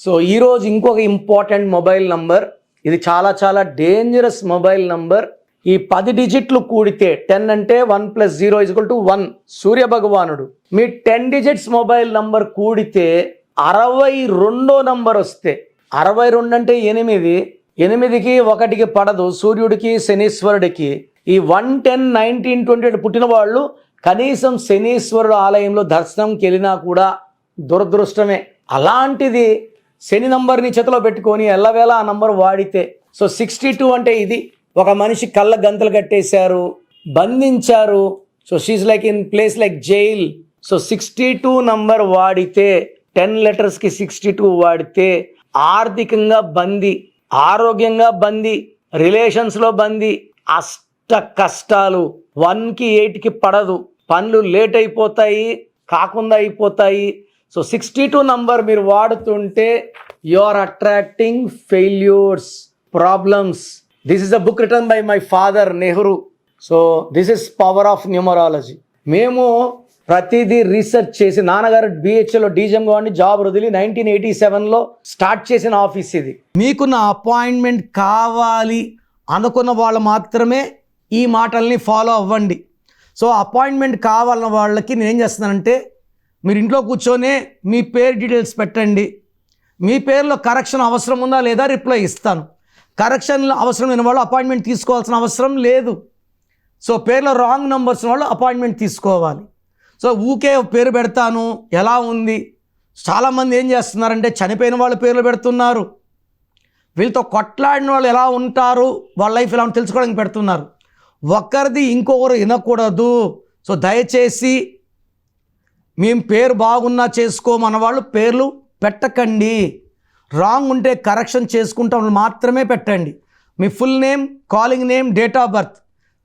So ఈరోజు ఇంకొక important mobile number, ఇది చాలా చాలా డేంజరస్ మొబైల్ నంబర్. ఈ 10 డిజిట్లు కూడితే 10 అంటే 1 + 0 = 1. సూర్య భగవానుడు మీ 10 డిజిట్స్ మొబైల్ నంబర్ కూడితే 62వ నంబర్ వస్తే, 62 అంటే 8, 8కి 1కి పడదు, సూర్యుడికి శనీశ్వరుడికి. ఈ 1, 10, 19, 20 పుట్టిన వాళ్ళు కనీసం శనీశ్వరుడు ఆలయంలో దర్శనంకి వెళ్ళినా కూడా దురదృష్టమే. అలాంటిది శని నంబర్ని చేతిలో పెట్టుకొని ఎల్లవేళ ఆ నంబర్ వాడితే, సో 62 అంటే ఇది. ఒక మనిషి కళ్ళ గంతలు కట్టేశారు, బంధించారు. So she's like in place like jail. So 62 number వాడితే, 10 లెటర్స్కి 62 వాడితే ఆర్థికంగా బందీ, ఆరోగ్యంగా బందీ, రిలేషన్స్లో బందీ, అష్ట కష్టాలు. 1కి 8కి పడదు, పనులు లేట్ అయిపోతాయి, కాకుండా అయిపోతాయి. సో 62 నంబర్ మీరు వాడుతుంటే you are attracting failures, problems. This is a book written by my father Nehru. So this is power of numerology. మేము ప్రతిదీ రీసెర్చ్ చేసి, నాన్నగారు బిహెచ్ఎల్లో డీజీఎంగా ఉండి జాబ్ వదిలి 1987లో స్టార్ట్ చేసిన ఆఫీస్ ఇది. మీకు నా అపాయింట్మెంట్ కావాలి అనుకున్న వాళ్ళు మాత్రమే ఈ మాటల్ని ఫాలో అవ్వండి. సో అపాయింట్మెంట్ కావాలన్న వాళ్ళకి నేనేం చేస్తున్నానంటే, మీరు ఇంట్లో కూర్చొనే మీ పేరు డీటెయిల్స్ పెట్టండి. మీ పేరులో కరెక్షన్ అవసరం ఉందా లేదా రిప్లై ఇస్తాను. కరెక్షన్లో అవసరం లేని వాళ్ళు అపాయింట్మెంట్ తీసుకోవాల్సిన అవసరం లేదు. సో పేరులో రాంగ్ నెంబర్స్ వాళ్ళు అపాయింట్మెంట్ తీసుకోవాలి. సో ఊకే పేరు పెడతాను ఎలా ఉంది. చాలామంది ఏం చేస్తున్నారంటే చనిపోయిన వాళ్ళ పేర్లు పెడుతున్నారు. వీళ్ళతో కొట్లాడిన వాళ్ళు ఎలా ఉంటారు, వాళ్ళ లైఫ్ ఎలా తెలుసుకోవడానికి పెడుతున్నారు. ఒక్కరిది ఇంకొకరు వినకూడదు. సో దయచేసి మేము పేరు బాగున్నా చేసుకోమన్న వాళ్ళు పేర్లు పెట్టకండి. రాంగ్ ఉంటే కరెక్షన్ చేసుకుంటాం మాత్రమే పెట్టండి. మీ full name, calling name, date of birth.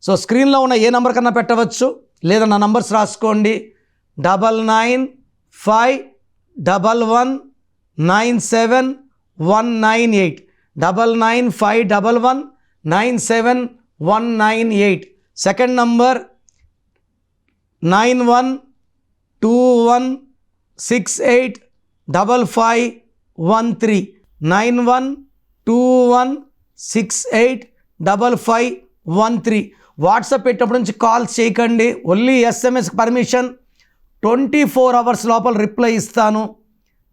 So స్క్రీన్లో ఉన్న ఏ నెంబర్ కన్నా పెట్టవచ్చు, లేదా నా నంబర్స్ రాసుకోండి. 9951197198, 9951197198. Second number 9121685513, 9121685513. వాట్సాప్ పెట్టినప్పటి నుంచి కాల్స్ చేయకండి, ఓన్లీ ఎస్ఎంఎస్కి పర్మిషన్. 24 అవర్స్ లోపల రిప్లై ఇస్తాను.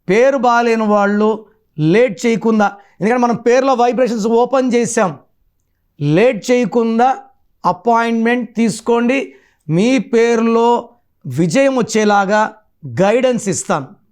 పేరు బాగాలేని వాళ్ళు లేట్ చేయకుండా, ఎందుకంటే మనం పేరులో వైబ్రేషన్స్ ఓపెన్ చేసాం, లేట్ చేయకుండా అపాయింట్మెంట్ తీసుకోండి. మీ పేరులో విజయం వచ్చేలాగా గైడెన్స్ ఇస్తాను.